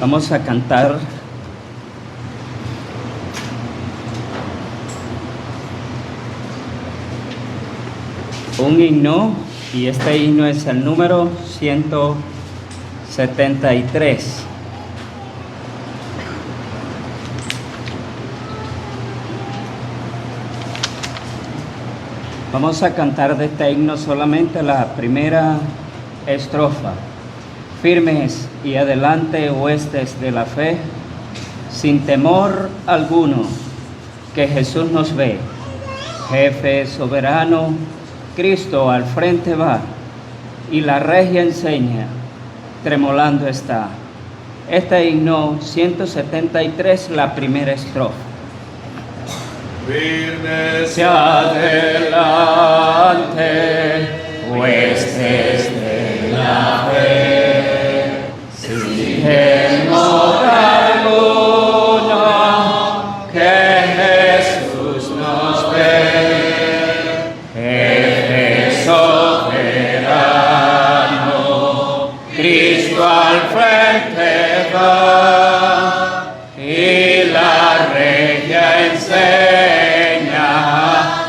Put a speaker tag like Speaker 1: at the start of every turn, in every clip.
Speaker 1: Vamos a cantar un himno, y este himno es el número 173. Vamos a cantar de este himno solamente la primera estrofa. Firmes y adelante, huestes de la fe, sin temor alguno, que Jesús nos ve. Jefe soberano, Cristo al frente va, y la regia enseña, tremolando está. Este himno 173, la primera estrofa.
Speaker 2: Firmes y adelante, huestes de la fe, sin temor alguno, que Jesús nos ve. Jefe soberano, Cristo al frente va, y la regia enseña,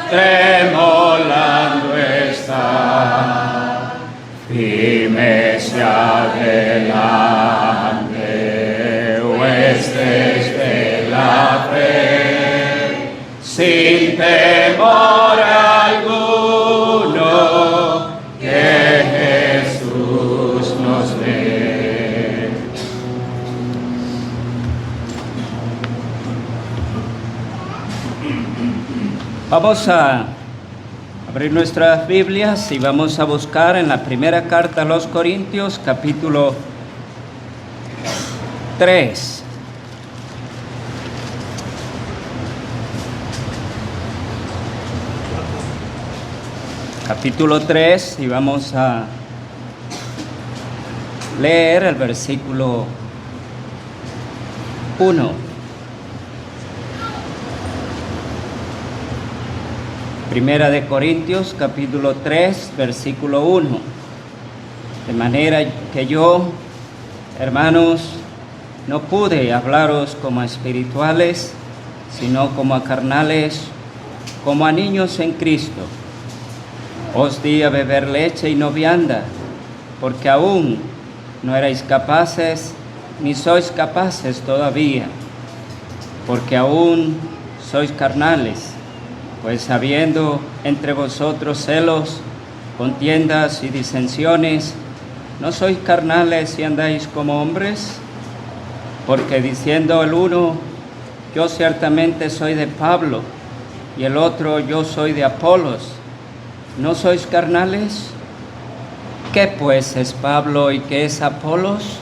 Speaker 2: tremolando está. Firmes y adelante, huestes de la fe, sin temor alguno, que Jesús nos ve.
Speaker 1: Vamos a abrir nuestras Biblias y vamos a buscar en la primera carta a los Corintios, capítulo 3. Capítulo 3, y vamos a leer el versículo 1. Primera de Corintios, capítulo 3, versículo 1. De manera que yo, hermanos, no pude hablaros como a espirituales, sino como a carnales, como a niños en Cristo. Os di a beber leche y no vianda, porque aún no erais capaces, ni sois capaces todavía, porque aún sois carnales. Pues habiendo entre vosotros celos, contiendas y disensiones, ¿no sois carnales y andáis como hombres? Porque diciendo el uno, yo ciertamente soy de Pablo, y el otro, yo soy de Apolos, ¿no sois carnales? ¿Qué pues es Pablo y qué es Apolos?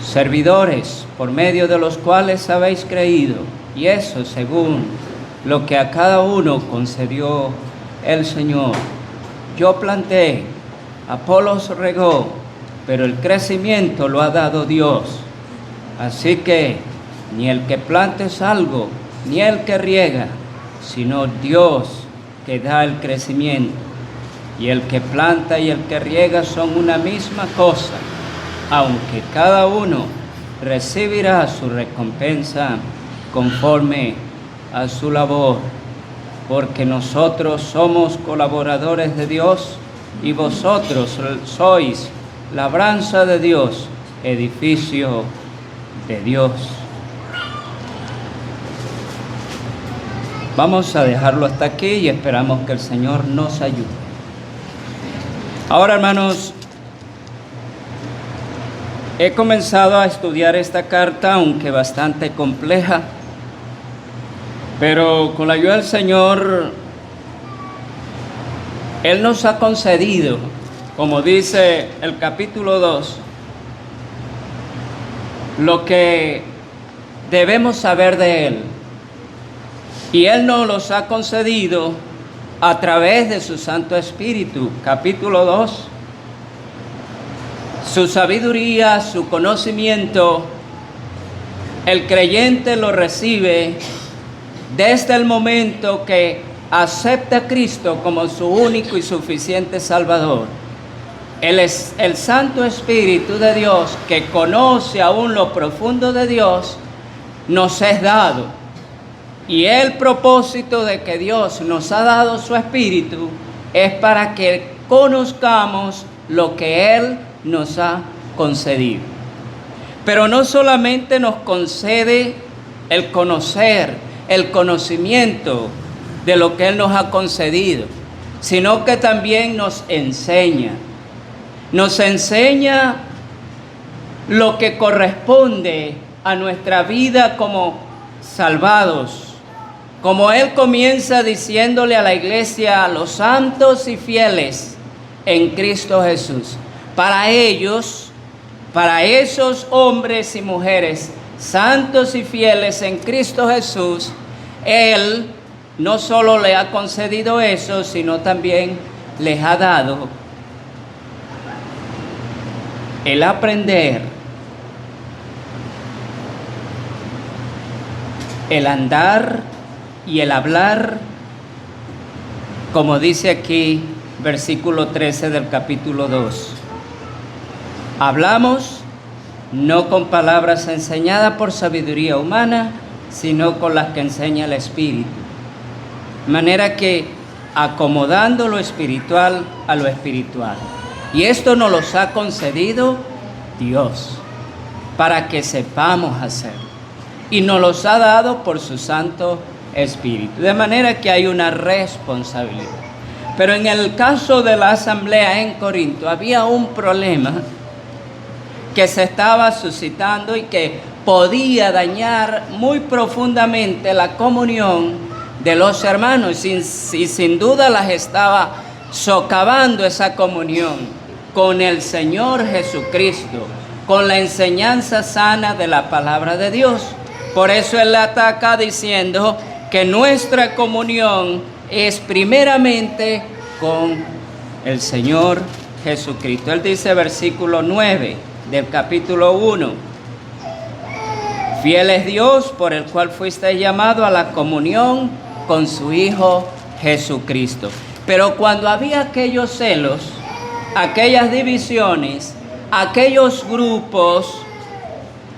Speaker 1: Servidores, por medio de los cuales habéis creído, y eso según lo que a cada uno concedió el Señor. Yo planté, Apolos regó, pero el crecimiento lo ha dado Dios. Así que ni el que planta es algo, ni el que riega, sino Dios que da el crecimiento. Y el que planta y el que riega son una misma cosa, aunque cada uno recibirá su recompensa conforme a su labor, porque nosotros somos colaboradores de Dios y vosotros sois labranza de Dios, edificio de Dios. Vamos a dejarlo hasta aquí y esperamos que el Señor nos ayude. Ahora, hermanos, he comenzado a estudiar esta carta, aunque bastante compleja, pero con la ayuda del Señor, Él nos ha concedido, como dice el capítulo 2, lo que debemos saber de Él. Y Él nos los ha concedido a través de su Santo Espíritu. Capítulo 2, su sabiduría, su conocimiento, el creyente lo recibe desde el momento que acepta a Cristo como su único y suficiente Salvador. el Santo Espíritu de Dios, que conoce aún lo profundo de Dios, nos es dado. Y el propósito de que Dios nos ha dado su Espíritu es para que conozcamos lo que Él nos ha concedido. Pero no solamente nos concede el conocer, el conocimiento de lo que Él nos ha concedido, sino que también nos enseña lo que corresponde a nuestra vida como salvados. Como Él comienza diciéndole a la iglesia, a los santos y fieles en Cristo Jesús. Para ellos, para esos hombres y mujeres santos y fieles en Cristo Jesús, Él no solo le ha concedido eso, sino también les ha dado el aprender, el andar y el hablar, como dice aquí, versículo 13 del capítulo 2. Hablamos no con palabras enseñadas por sabiduría humana, sino con las que enseña el Espíritu. De manera que acomodando lo espiritual a lo espiritual. Y esto nos los ha concedido Dios, para que sepamos hacer. Y nos los ha dado por su Santo Espíritu. De manera que hay una responsabilidad. Pero en el caso de la asamblea en Corinto, había un problema que se estaba suscitando y que podía dañar muy profundamente la comunión de los hermanos, y sin duda las estaba socavando esa comunión con el Señor Jesucristo, con la enseñanza sana de la palabra de Dios. Por eso Él ataca diciendo que nuestra comunión es primeramente con el Señor Jesucristo. Él dice, versículo 9 del capítulo 1, fiel es Dios por el cual fuiste llamado a la comunión con su Hijo Jesucristo. Pero cuando había aquellos celos, aquellas divisiones, aquellos grupos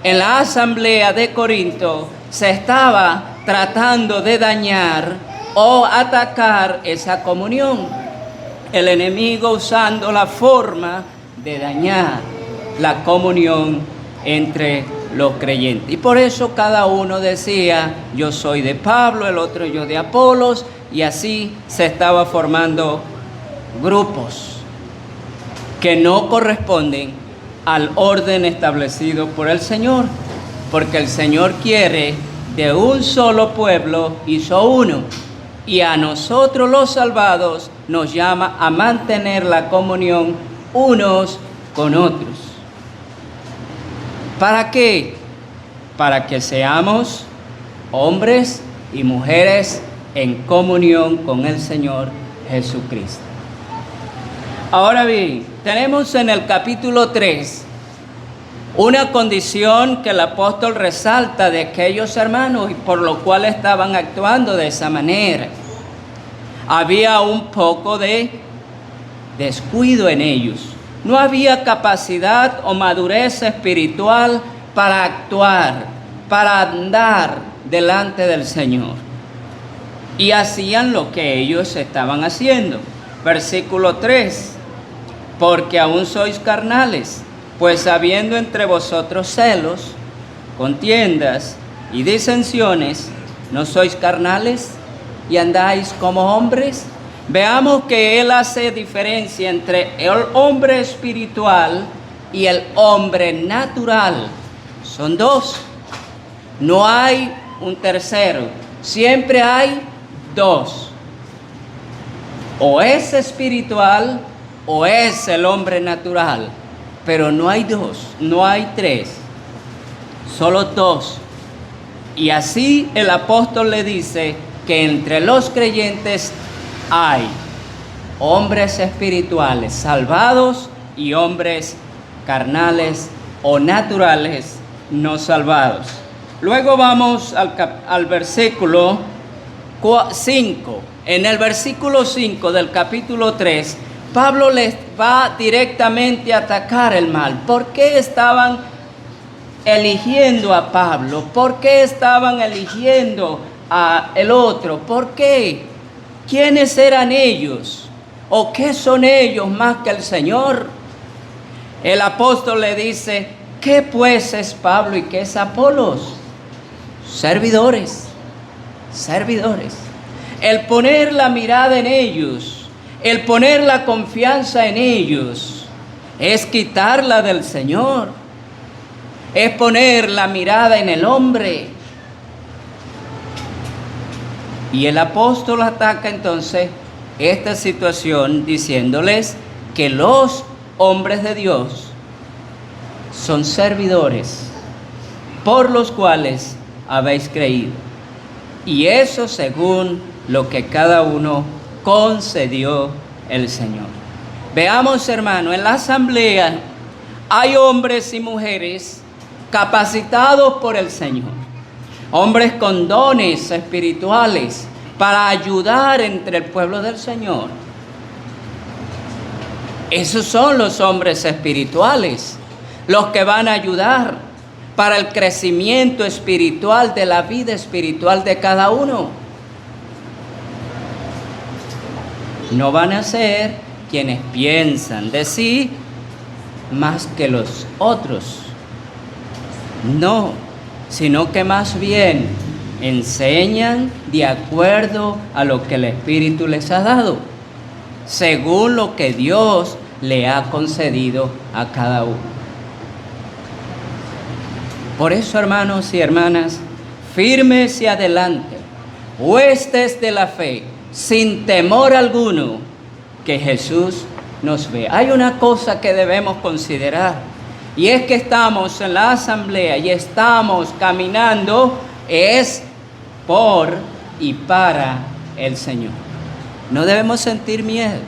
Speaker 1: en la asamblea de Corinto, se estaba tratando de dañar o atacar esa comunión. El enemigo usando la forma de dañar la comunión entre los creyentes. Y por eso cada uno decía, yo soy de Pablo, el otro yo de Apolos, y así se estaba formando grupos que no corresponden al orden establecido por el Señor, porque el Señor quiere de un solo pueblo, hizo uno, y a nosotros los salvados nos llama a mantener la comunión unos con otros. ¿Para qué? Para que seamos hombres y mujeres en comunión con el Señor Jesucristo. Ahora bien, tenemos en el capítulo 3 una condición que el apóstol resalta de aquellos hermanos y por lo cual estaban actuando de esa manera. Había un poco de descuido en ellos. No había capacidad o madurez espiritual para actuar, para andar delante del Señor. Y hacían lo que ellos estaban haciendo. Versículo 3. Porque aún sois carnales, pues habiendo entre vosotros celos, contiendas y disensiones, ¿no sois carnales y andáis como hombres? Veamos que Él hace diferencia entre el hombre espiritual y el hombre natural. Son dos. No hay un tercero. Siempre hay dos. O es espiritual o es el hombre natural. Pero no hay dos, no hay tres. Solo dos. Y así el apóstol le dice que entre los creyentes hay hombres espirituales salvados y hombres carnales o naturales no salvados. Luego vamos al versículo 5. En el versículo 5 del capítulo 3, Pablo les va directamente a atacar el mal. ¿Por qué estaban eligiendo a Pablo? ¿Por qué estaban eligiendo a el otro? ¿Por qué? ¿Quiénes eran ellos? ¿O qué son ellos más que el Señor? El apóstol le dice, ¿qué pues es Pablo y qué es Apolos? Servidores, servidores. El poner la mirada en ellos, el poner la confianza en ellos, es quitarla del Señor, es poner la mirada en el hombre. Y el apóstol ataca entonces esta situación diciéndoles que los hombres de Dios son servidores por los cuales habéis creído. Y eso según lo que cada uno concedió el Señor. Veamos, hermano, en la asamblea hay hombres y mujeres capacitados por el Señor, hombres con dones espirituales para ayudar entre el pueblo del Señor. Esos son los hombres espirituales, los que van a ayudar para el crecimiento espiritual de la vida espiritual de cada uno. No van a ser quienes piensan de sí más que los otros. No, sino que más bien enseñan de acuerdo a lo que el Espíritu les ha dado, según lo que Dios le ha concedido a cada uno. Por eso, hermanos y hermanas, firmes y adelante, huestes de la fe, sin temor alguno, que Jesús nos ve. Hay una cosa que debemos considerar, y es que estamos en la asamblea y estamos caminando es por y para el Señor. No debemos sentir miedo,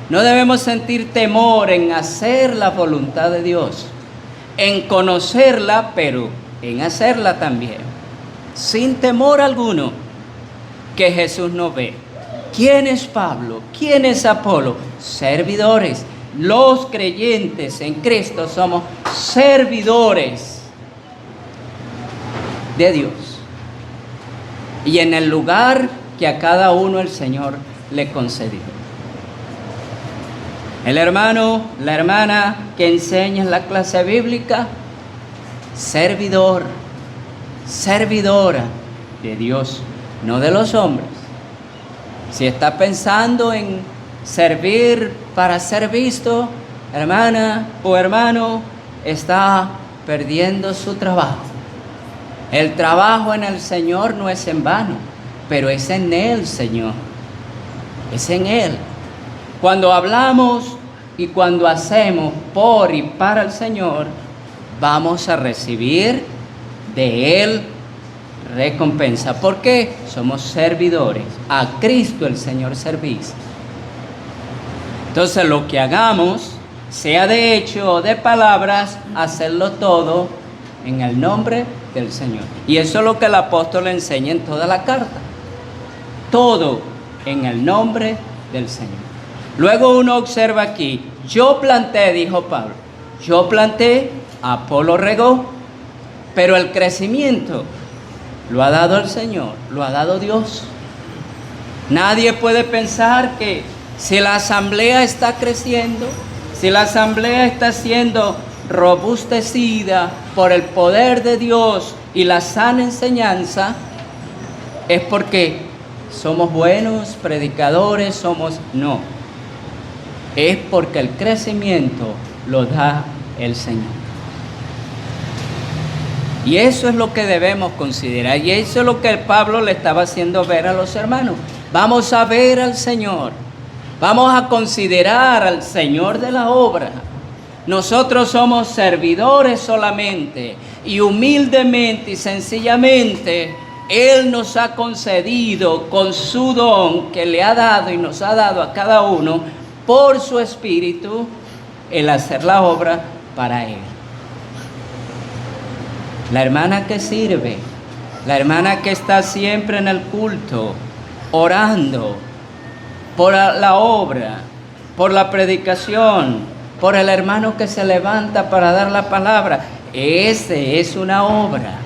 Speaker 1: no debemos sentir temor en hacer la voluntad de Dios, en conocerla, pero en hacerla también, sin temor alguno, que Jesús nos ve. ¿Quién es Pablo? ¿Quién es Apolo? Servidores. Los creyentes en Cristo somos servidores de Dios. Y en el lugar que a cada uno el Señor le concedió. El hermano, la hermana que enseña en la clase bíblica, servidor, servidora de Dios, no de los hombres. Si está pensando en servir para ser visto, hermana o hermano, está perdiendo su trabajo. El trabajo en el Señor no es en vano, pero es en Él, Señor. Es en Él. Cuando hablamos y cuando hacemos por y para el Señor, vamos a recibir de Él recompensa. Porque somos servidores. A Cristo el Señor servís. Entonces lo que hagamos, sea de hecho o de palabras, hacerlo todo en el nombre del Señor. Y eso es lo que el apóstol enseña en toda la carta. Todo en el nombre del Señor. Luego uno observa aquí, yo planté, dijo Pablo, yo planté, Apolo regó, pero el crecimiento lo ha dado el Señor, lo ha dado Dios. Nadie puede pensar que si la asamblea está creciendo, si la asamblea está siendo robustecida por el poder de Dios y la sana enseñanza, es porque somos buenos predicadores, no. Es porque el crecimiento lo da el Señor. Y eso es lo que debemos considerar. Y eso es lo que Pablo le estaba haciendo ver a los hermanos. Vamos a ver al Señor. Vamos a considerar al Señor de la obra. Nosotros somos servidores solamente. Y humildemente y sencillamente, Él nos ha concedido con su don que le ha dado y nos ha dado a cada uno por su Espíritu, el hacer la obra para Él. La hermana que sirve, la hermana que está siempre en el culto, orando por la obra, por la predicación, por el hermano que se levanta para dar la palabra. Ese es una obra.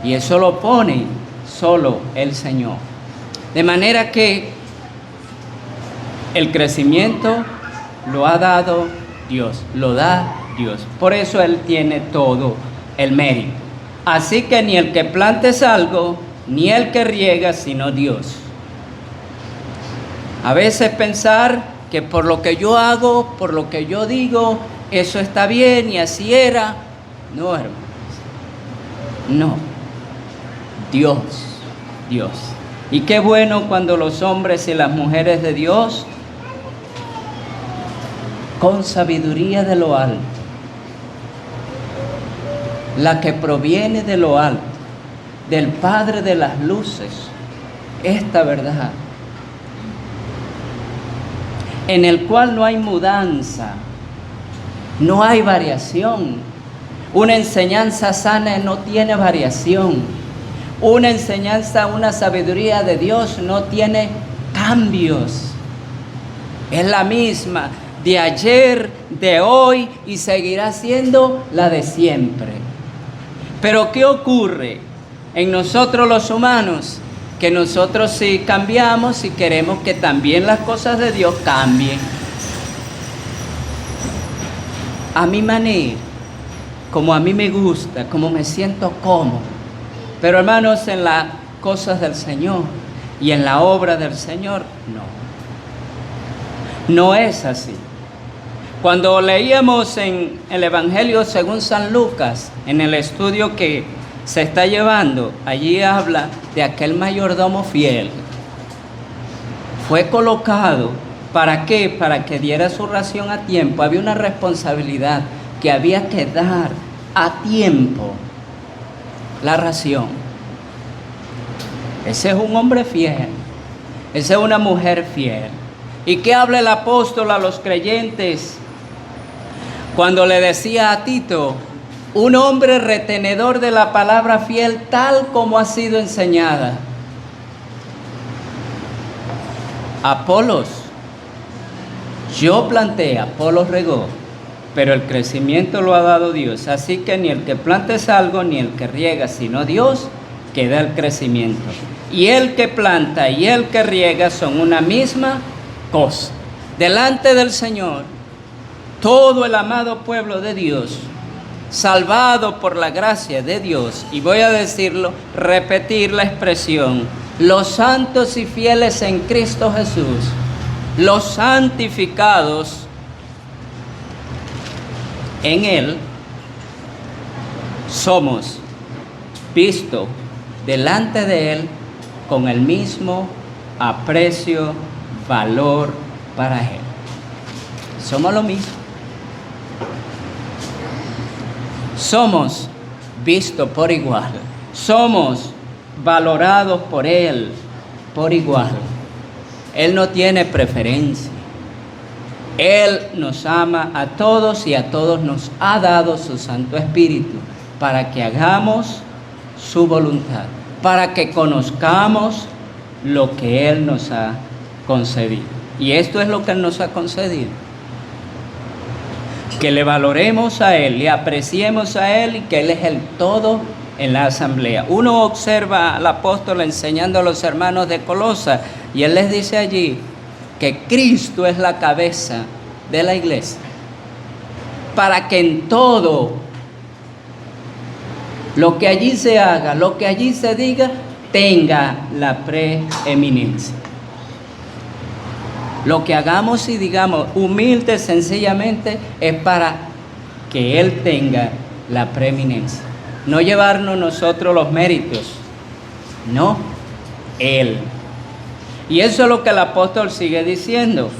Speaker 1: Y eso lo pone solo el Señor. De manera que el crecimiento lo ha dado Dios, lo da Dios. Por eso Él tiene todo el mérito. Así que ni el que planta es algo, ni el que riega, sino Dios. A veces pensar que por lo que yo hago, por lo que yo digo, eso está bien y así era. No, hermanos. No. Dios. Y qué bueno cuando los hombres y las mujeres de Dios, con sabiduría de lo alto, la que proviene de lo alto, del Padre de las luces, esta verdad, en el cual no hay mudanza, no hay variación. Una enseñanza sana no tiene variación. Una enseñanza, una sabiduría de Dios no tiene cambios. Es la misma de ayer, de hoy y seguirá siendo la de siempre. Pero ¿qué ocurre en nosotros los humanos? Que nosotros sí cambiamos y queremos que también las cosas de Dios cambien. A mi manera, como a mí me gusta, como me siento cómodo. Pero hermanos, en las cosas del Señor y en la obra del Señor, no es así. Cuando leíamos en el Evangelio según San Lucas, en el estudio que se está llevando, allí habla de aquel mayordomo fiel. Fue colocado, ¿para qué? Para que diera su ración a tiempo. Había una responsabilidad que había que dar a tiempo la ración. Ese es un hombre fiel. Esa es una mujer fiel. ¿Y qué habla el apóstol a los creyentes cuando le decía a Tito, un hombre retenedor de la palabra fiel tal como ha sido enseñada? Apolos, yo planté, Apolos regó, pero el crecimiento lo ha dado Dios. Así que ni el que planta es algo, ni el que riega, sino Dios, que da el crecimiento. Y el que planta y el que riega son una misma cosa. Delante del Señor, todo el amado pueblo de Dios, salvado por la gracia de Dios, y voy a decirlo, repetir la expresión, los santos y fieles en Cristo Jesús, los santificados en Él, somos vistos delante de Él con el mismo aprecio, valor para Él. Somos lo mismo. Somos vistos por igual. Somos valorados por Él por igual. Él no tiene preferencia. Él nos ama a todos y a todos nos ha dado su Santo Espíritu para que hagamos su voluntad, para que conozcamos lo que Él nos ha concedido. Y esto es lo que Él nos ha concedido. Que le valoremos a Él, le apreciemos a Él y que Él es el todo en la asamblea. Uno observa al apóstol enseñando a los hermanos de Colosas y él les dice allí que Cristo es la cabeza de la iglesia, para que en todo lo que allí se haga, lo que allí se diga, tenga la preeminencia. Lo que hagamos y digamos humilde, sencillamente, es para que Él tenga la preeminencia. No llevarnos nosotros los méritos, no, Él. Y eso es lo que el apóstol sigue diciendo.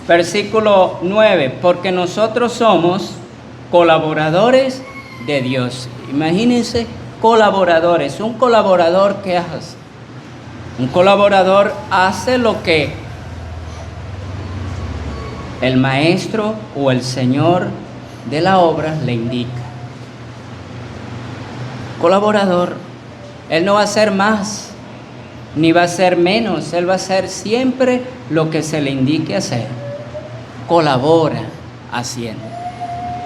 Speaker 1: Versículo 9, porque nosotros somos colaboradores de Dios. Imagínense, colaboradores. Un colaborador, ¿qué hace? Un colaborador hace lo que el maestro o el señor de la obra le indica. Colaborador, él no va a hacer más, ni va a hacer menos, él va a hacer siempre lo que se le indique hacer. colabora haciendo,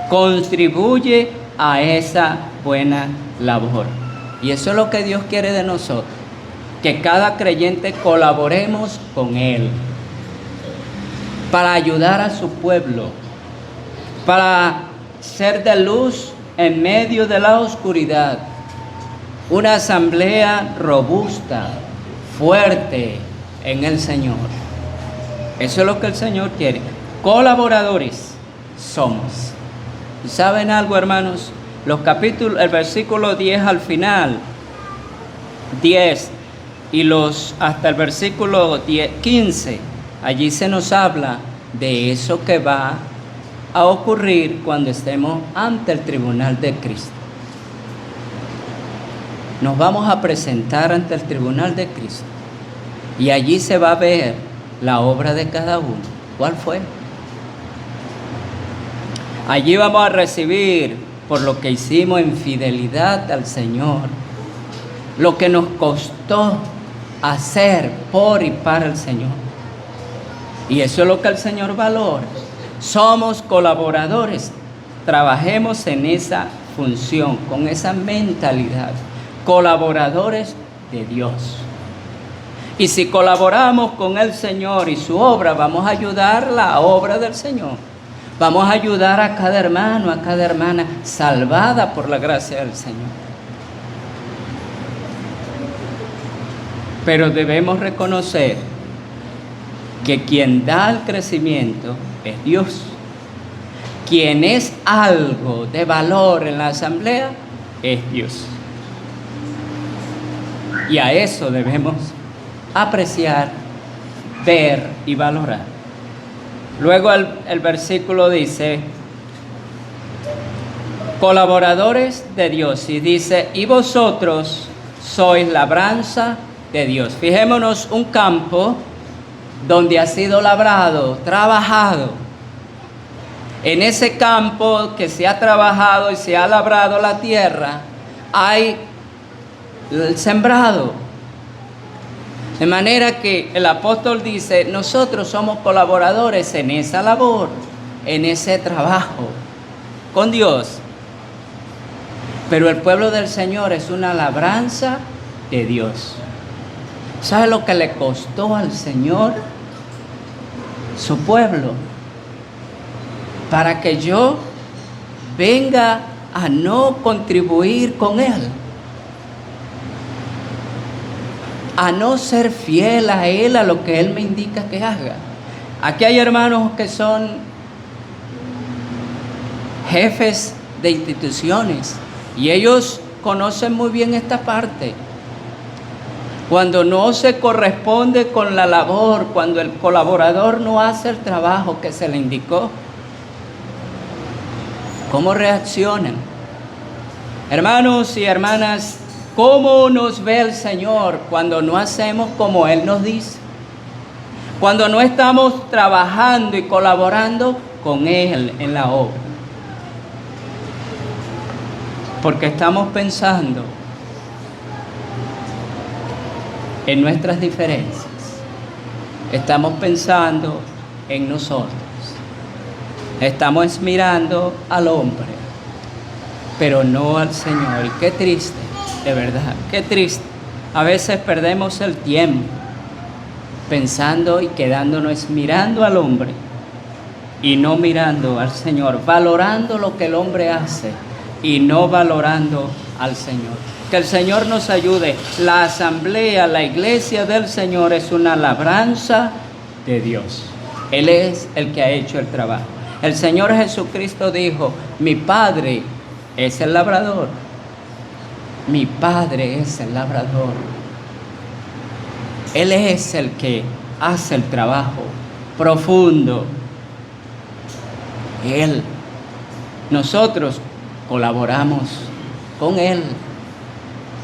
Speaker 1: contribuye a esa buena labor. Y eso es lo que Dios quiere de nosotros, que cada creyente colaboremos con Él para ayudar a su pueblo, para ser de luz en medio de la oscuridad, una asamblea robusta, fuerte en el Señor. Eso es lo que el Señor quiere. Colaboradores somos. ¿Y saben algo, hermanos? El versículo 10 al final, 10 y hasta el versículo 15, allí se nos habla de eso que va a ocurrir cuando estemos ante el tribunal de Cristo. Nos vamos a presentar ante el tribunal de Cristo y allí se va a ver la obra de cada uno. ¿Cuál fue? Allí vamos a recibir por lo que hicimos en fidelidad al Señor, lo que nos costó hacer por y para el Señor. Y eso es lo que el Señor valora. Somos colaboradores. Trabajemos en esa función, con esa mentalidad. Colaboradores de Dios. Y si colaboramos con el Señor y su obra, vamos a ayudar la obra del Señor. Vamos a ayudar a cada hermano, a cada hermana salvada por la gracia del Señor. Pero debemos reconocer que quien da el crecimiento es Dios. Quien es algo de valor en la asamblea es Dios. Y a eso debemos apreciar, ver y valorar. Luego el versículo dice, colaboradores de Dios, y dice, y vosotros sois labranza de Dios. Fijémonos un campo donde ha sido labrado, trabajado. En ese campo que se ha trabajado y se ha labrado la tierra, hay el sembrado. De manera que el apóstol dice, nosotros somos colaboradores en esa labor, en ese trabajo con Dios. Pero el pueblo del Señor es una labranza de Dios. ¿Sabe lo que le costó al Señor? Su pueblo. Para que yo venga a no contribuir con Él. A no ser fiel a Él, a lo que Él me indica que haga. Aquí hay hermanos que son jefes de instituciones y ellos conocen muy bien esta parte. Cuando no se corresponde con la labor, cuando el colaborador no hace el trabajo que se le indicó, ¿cómo reaccionan? Hermanos y hermanas, ¿cómo nos ve el Señor cuando no hacemos como Él nos dice? Cuando no estamos trabajando y colaborando con Él en la obra. Porque estamos pensando en nuestras diferencias. Estamos pensando en nosotros. Estamos mirando al hombre, pero no al Señor. Y qué triste. De verdad, qué triste. A veces perdemos el tiempo pensando y quedándonos mirando al hombre y no mirando al Señor, valorando lo que el hombre hace y no valorando al Señor. Que el Señor nos ayude. La asamblea, la iglesia del Señor es una labranza de Dios. Él es el que ha hecho el trabajo. El Señor Jesucristo dijo, mi Padre es el labrador. Mi Padre es el labrador. Él es el que hace el trabajo profundo. Él. Nosotros colaboramos con Él.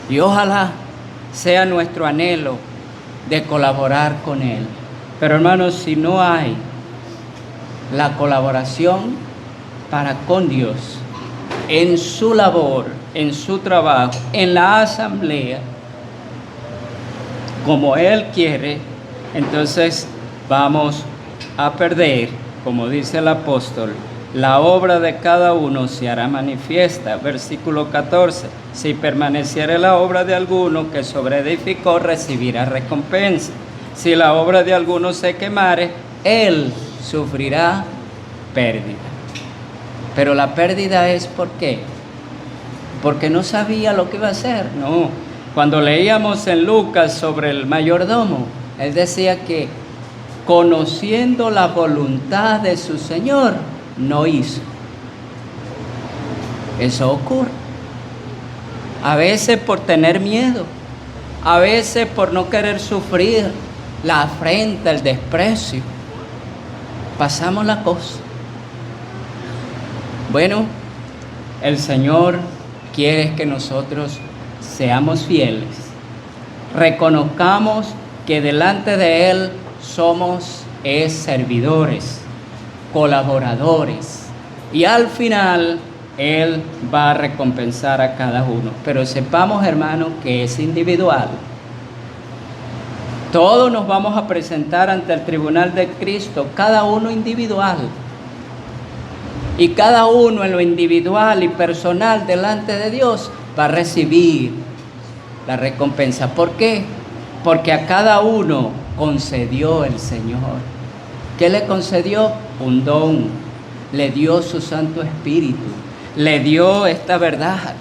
Speaker 1: Y ojalá sea nuestro anhelo de colaborar con Él. Pero hermanos, si no hay la colaboración para con Dios en su labor, en su trabajo, en la asamblea, como Él quiere, entonces vamos a perder como dice el apóstol, la obra de cada uno se hará manifiesta. Versículo 14, si permaneciere la obra de alguno que sobreedificó, recibirá recompensa. Si la obra de alguno se quemare, él sufrirá pérdida. Pero la pérdida es ¿por qué? Porque no sabía lo que iba a hacer. No, cuando leíamos en Lucas sobre el mayordomo, él decía que conociendo la voluntad de su Señor, no hizo. Eso ocurre. A veces por tener miedo, a veces por no querer sufrir la afrenta, el desprecio, pasamos la cosa. Bueno, el Señor quiere que nosotros seamos fieles, reconozcamos que delante de Él somos servidores, colaboradores, y al final Él va a recompensar a cada uno. Pero sepamos, hermanos, que es individual. Todos nos vamos a presentar ante el tribunal de Cristo, cada uno individual. Y cada uno en lo individual y personal delante de Dios va a recibir la recompensa. ¿Por qué? Porque a cada uno concedió el Señor. ¿Qué le concedió? Un don. Le dio su Santo Espíritu. Le dio esta verdad.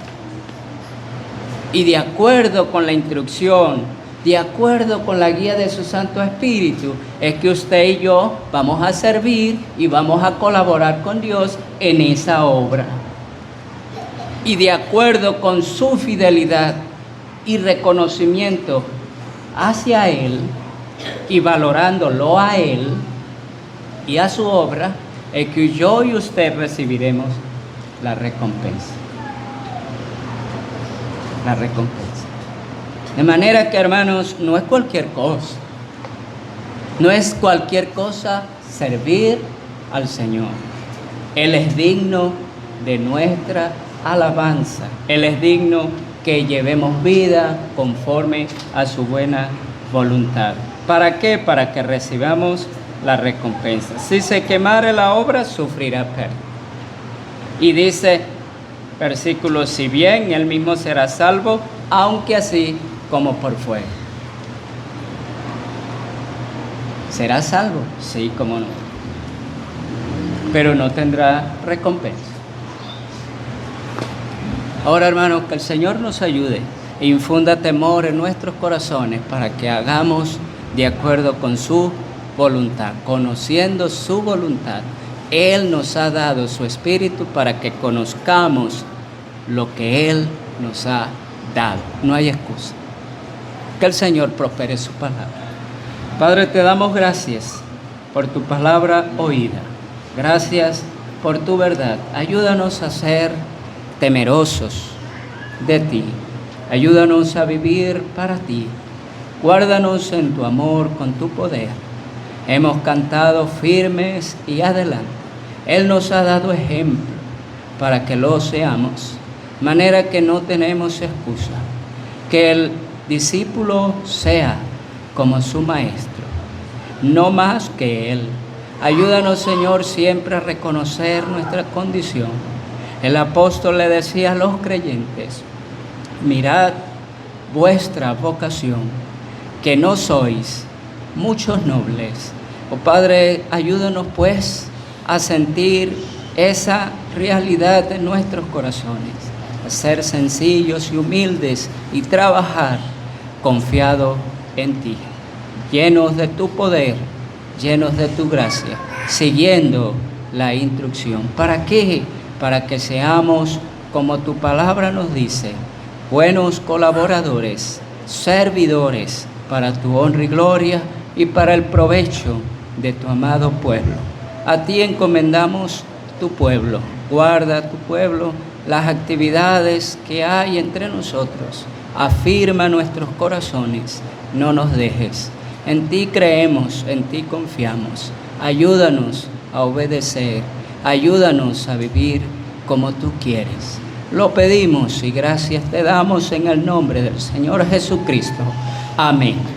Speaker 1: Y de acuerdo con la instrucción, de acuerdo con la guía de su Santo Espíritu, es que usted y yo vamos a servir y vamos a colaborar con Dios en esa obra. Y de acuerdo con su fidelidad y reconocimiento hacia Él y valorándolo a Él y a su obra, es que yo y usted recibiremos la recompensa. La recompensa. De manera que, hermanos, no es cualquier cosa. No es cualquier cosa servir al Señor. Él es digno de nuestra alabanza. Él es digno que llevemos vida conforme a su buena voluntad. ¿Para qué? Para que recibamos la recompensa. Si se quemare la obra, sufrirá pérdida. Y dice, versículo, si bien él mismo será salvo, aunque así como por fuego. ¿Será salvo? Sí, cómo no. Pero no tendrá recompensa. Ahora, hermanos, que el Señor nos ayude e infunda temor en nuestros corazones para que hagamos de acuerdo con su voluntad, conociendo su voluntad. Él nos ha dado su Espíritu para que conozcamos lo que Él nos ha dado. No hay excusa. Que el Señor prospere su palabra. Padre, te damos gracias por tu palabra oída. Gracias por tu verdad. Ayúdanos a ser temerosos de ti. Ayúdanos a vivir para ti. Guárdanos en tu amor con tu poder. Hemos cantado firmes y adelante. Él nos ha dado ejemplo para que lo seamos. Manera que no tenemos excusa. Que el discípulo sea como su maestro, no más que él. Ayúdanos, Señor, siempre a reconocer nuestra condición. El apóstol le decía a los creyentes, mirad vuestra vocación, que no sois muchos nobles. Oh Padre, ayúdanos pues a sentir esa realidad en nuestros corazones, a ser sencillos y humildes y trabajar confiado en ti, llenos de tu poder, llenos de tu gracia, siguiendo la instrucción. ¿Para qué? Para que seamos, como tu palabra nos dice, buenos colaboradores, servidores para tu honra y gloria y para el provecho de tu amado pueblo. A ti encomendamos tu pueblo. Guarda tu pueblo, las actividades que hay entre nosotros. Afirma nuestros corazones, no nos dejes. En ti creemos, en ti confiamos. Ayúdanos a obedecer, ayúdanos a vivir como tú quieres. Lo pedimos y gracias te damos en el nombre del Señor Jesucristo. Amén.